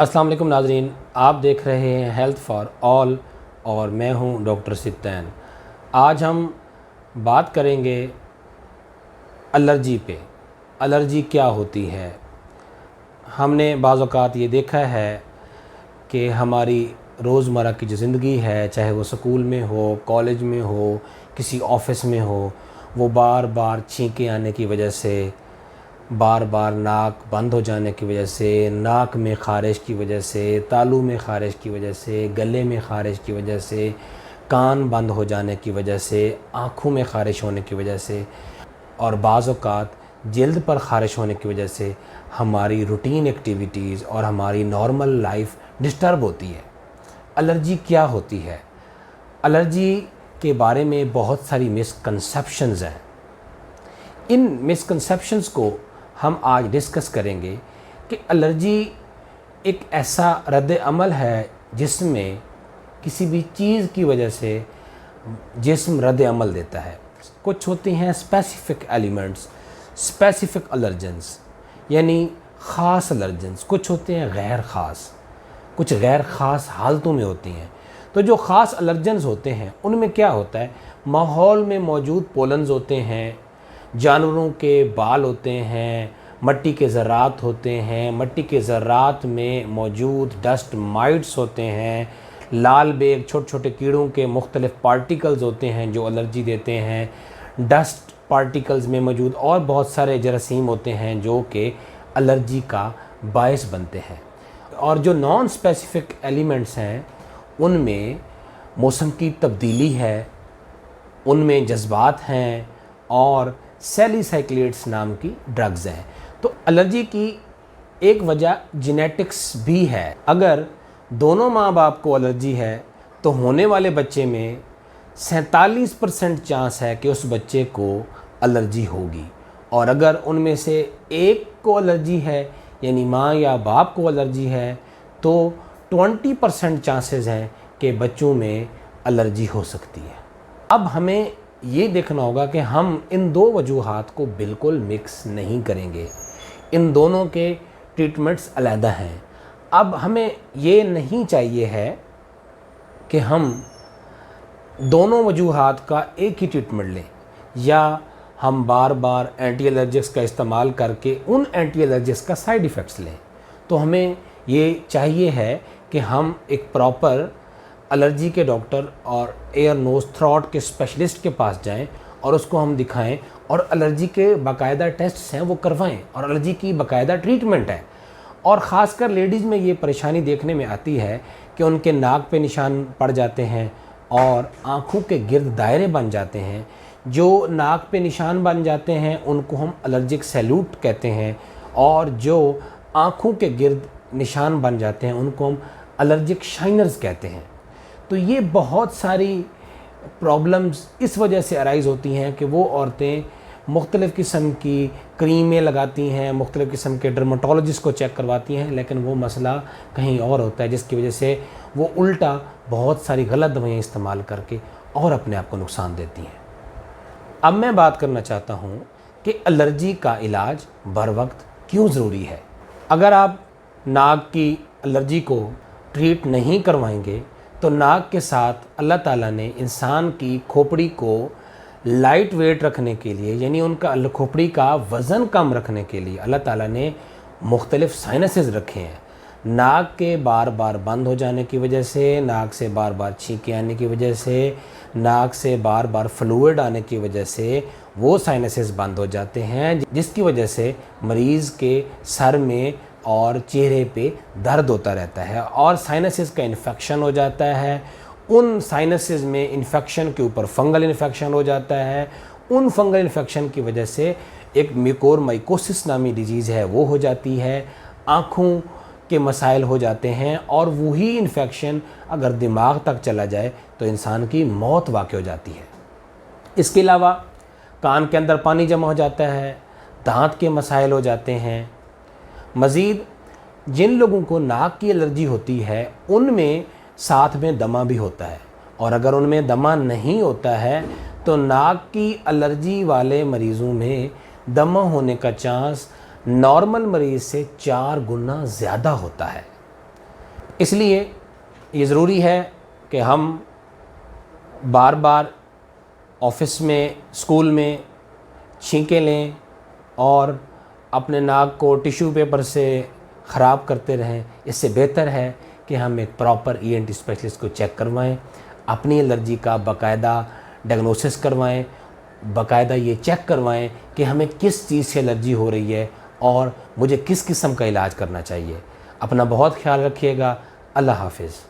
अस्सलाम वालेकुम नाज़रीन, आप देख रहे हैं हेल्थ फॉर ऑल और मैं हूं डॉक्टर सिद्दीन। आज हम बात करेंगे एलर्जी पे। एलर्जी क्या होती है? हमने बाज़ औक़ात ये देखा है कि हमारी रोज़मर्रा की जो ज़िंदगी है, चाहे वो स्कूल में हो, कॉलेज में हो, किसी ऑफ़िस में हो, वो बार बार छींकें आने की वजह से, बार बार नाक बंद हो जाने की वजह से, नाक में ख़ारिश की वजह से, तालू में ख़ारिश की वजह से, गले में ख़ारिश की वजह से, कान बंद हो जाने की वजह से, आँखों में ख़ारिश होने की वजह से और बाज़ औक़ात जल्द पर ख़ारिश होने की वजह से हमारी रूटीन एक्टिविटीज़ और हमारी नॉर्मल लाइफ डिस्टर्ब होती है। एलर्जी क्या होती है? एलर्जी के बारे में बहुत सारी मिसकंसेप्शंस हैं। इन मिसकंसेप्शंस को हम आज डिस्कस करेंगे कि एलर्जी एक ऐसा रद्द अमल है जिसमें किसी भी चीज़ की वजह से जिस्म रद्द अमल देता है। कुछ होते हैं स्पेसिफ़िक एलिमेंट्स, स्पेसिफ़िक एलर्जेंस यानी ख़ास एलर्जेंस, कुछ होते हैं गैर ख़ास, कुछ गैर ख़ास हालतों में होती हैं। तो जो ख़ास एलर्जेंस होते हैं उनमें क्या होता है, माहौल में मौजूद पोलन्स होते हैं, जानवरों के बाल होते हैं, मिट्टी के ज़रात होते हैं, मिट्टी के ज़रात में मौजूद डस्ट माइट्स होते हैं, लाल बेग छोटे छोटे कीड़ों के मुख्तलिफ़ पार्टिकल्स होते हैं जो एलर्जी देते हैं, डस्ट पार्टिकल्स में मौजूद और बहुत सारे जरासीम होते हैं जो कि एलर्जी का बायस बनते हैं। और जो नॉन स्पेसिफ़िक एलिमेंट्स हैं उनमें मौसम की तब्दीली है, उनमें जज्बात हैं और सैलिसाइक्लेट्स नाम की ड्रग्स हैं। तो एलर्जी की एक वजह जेनेटिक्स भी है। अगर दोनों माँ बाप को एलर्जी है तो होने वाले बच्चे में 47% चांस है कि उस बच्चे को एलर्जी होगी, और अगर उनमें से एक को एलर्जी है यानी माँ या बाप को एलर्जी है तो 20% चांसेस हैं कि बच्चों में एलर्जी हो सकती है। अब हमें ये देखना होगा कि हम इन दो वजूहात को बिल्कुल मिक्स नहीं करेंगे। इन दोनों के ट्रीटमेंट्स अलहदा हैं। अब हमें ये नहीं चाहिए है कि हम दोनों वजूहात का एक ही ट्रीटमेंट लें या हम बार बार एंटी एलर्जिक्स का इस्तेमाल करके उन एंटी एलर्जिक्स का साइड इफ़ेक्ट्स लें। तो हमें ये चाहिए है कि हम एक प्रॉपर एलर्जी के डॉक्टर और एयर नोज़ थ्रोट के स्पेशलिस्ट के पास जाएं और उसको हम दिखाएं और एलर्जी के बाकायदा टेस्ट्स हैं वो करवाएं और एलर्जी की बाकायदा ट्रीटमेंट है। और ख़ासकर लेडीज़ में ये परेशानी देखने में आती है कि उनके नाक पे निशान पड़ जाते हैं और आँखों के गिर्द दायरे बन जाते हैं। जो नाक पे निशान बन जाते हैं उनको हम एलर्जिक सैल्यूट कहते हैं, और जो आँखों के गिर्द निशान बन जाते हैं उनको हम एलर्जिक शाइनर्स कहते हैं। तो ये बहुत सारी प्रॉब्लम्स इस वजह से अराइज़ होती हैं कि वो औरतें मुख्तलिफ़ किस्म की क्रीमें लगाती हैं, मुख्तलिफ़ किस्म के डर्माटोलॉजिस्ट को चेक करवाती हैं, लेकिन वो मसला कहीं और होता है जिसकी वजह से वो उल्टा बहुत सारी गलत दवाइयाँ इस्तेमाल करके और अपने आप को नुकसान देती हैं। अब मैं बात करना चाहता हूँ कि एलर्जी का इलाज बर वक्त क्यों ज़रूरी है। अगर आप नाक की एलर्जी को ट्रीट नहीं करवाएंगे तो नाक के साथ अल्लाह ताला ने इंसान की खोपड़ी को लाइट वेट रखने के लिए, यानी उनका खोपड़ी का वज़न कम रखने के लिए अल्लाह ताला ने मुख्तलिफ़ साइनसेस रखे हैं। नाक के बार बार बंद हो जाने की वजह से, नाक से बार बार छींकें आने की वजह से, नाक से बार बार फ्लूइड आने की वजह से वो साइनसेस बंद हो जाते हैं, जिसकी वजह से मरीज़ के सर में और चेहरे पे दर्द होता रहता है और साइनसेस का इन्फेक्शन हो जाता है। उन साइनसेस में इन्फेक्शन के ऊपर फंगल इन्फेक्शन हो जाता है। उन फंगल इन्फेक्शन की वजह से एक म्यूकोरमाइकोसिस नामी डिजीज़ है वो हो जाती है, आँखों के मसाइल हो जाते हैं, और वही इन्फेक्शन अगर दिमाग तक चला जाए तो इंसान की मौत वाक़ हो जाती है। इसके अलावा कान के अंदर पानी जमा हो जाता है, दांत के मसाइल हो जाते हैं। मज़ीद जिन लोगों को नाक की एलर्जी होती है उनमें साथ में दमा भी होता है, और अगर उनमें दमा नहीं होता है तो नाक की एलर्जी वाले मरीज़ों में दमा होने का चांस नॉर्मल मरीज़ से 4 गुना ज़्यादा होता है। इसलिए ये ज़रूरी है कि हम बार बार ऑफिस में, स्कूल में छींके लें और अपने नाक को टिश्यू पेपर से ख़राब करते रहें। इससे बेहतर है कि हम एक प्रॉपर ईएनटी स्पेशलिस्ट को चेक करवाएं, अपनी एलर्जी का बाकायदा डायग्नोसिस करवाएं, बाकायदा ये चेक करवाएं कि हमें किस चीज़ से एलर्जी हो रही है और मुझे किस किस्म का इलाज करना चाहिए। अपना बहुत ख्याल रखिएगा। अल्लाह हाफिज़।